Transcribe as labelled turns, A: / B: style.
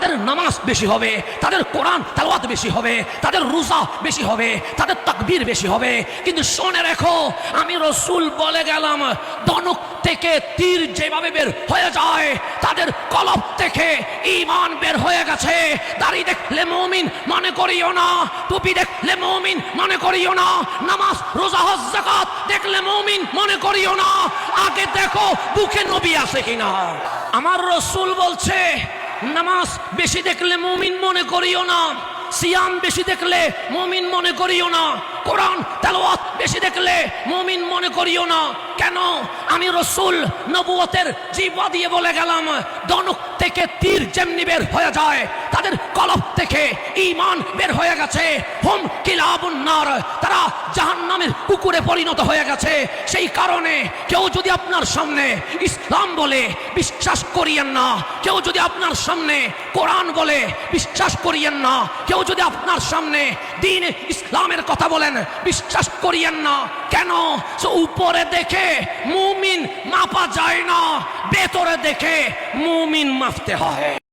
A: তাদের নামাজ বেশি হবে, তাদের কোরআন তেলাওয়াত বেশি হবে, তাদের রোজা বেশি হবে, তাদের তাকবীর বেশি হবে। কিন্তু শুনে রেখো, আমি রাসূল বলে গেলাম, ধনুক থেকে তীর যেভাবে বের হয়ে যায়, তাদের কলব থেকে ঈমান বের হয়ে গেছে। দাড়ি দেখলে মুমিন মনে করিও না, টুপি দেখলে মুমিন মনে করিও না, নামাজ রোজা হজ যাকাত দেখলে মুমিন মনে করিও না। আগে দেখো বুকে নবী আছে কিনা। আমার রাসূল বলছে, নামাজ বেশি দেখলে মুমিন মনে করিও না, সিয়াম বেশি দেখলে মুমিন মনে করিও না, কোরআন তেলাওয়াত বেশি দেখলে মুমিন মনে করিও না। কেন? আমি রাসূল নবুয়তের জিহ্বা দিয়ে বলে গেলাম, ধনুক থেকে তীর যেমনি বের হয়ে যায়, তাদের কলব থেকে ঈমান বের হয়ে গেছে। হুম কিলাবুন নার, তারা জাহান্নামের কুকুরে পরিণত হয়ে গেছে। সেই কারণে কেউ যদি আপনার সামনে ইসলাম বলে, বিশ্বাস করিয়েন না। কেউ যদি আপনার সামনে কোরআন বলে, বিশ্বাস করিয়েন না। কেউ যদি আপনার সামনে দ্বীন ইসলামের কথা বলেন, বিশ্বাস করিয়েন না। কেন? উপরে দেখে মুমিন মাপা যায় না, ভেতরে দেখে মুমিন মাপতে হয়।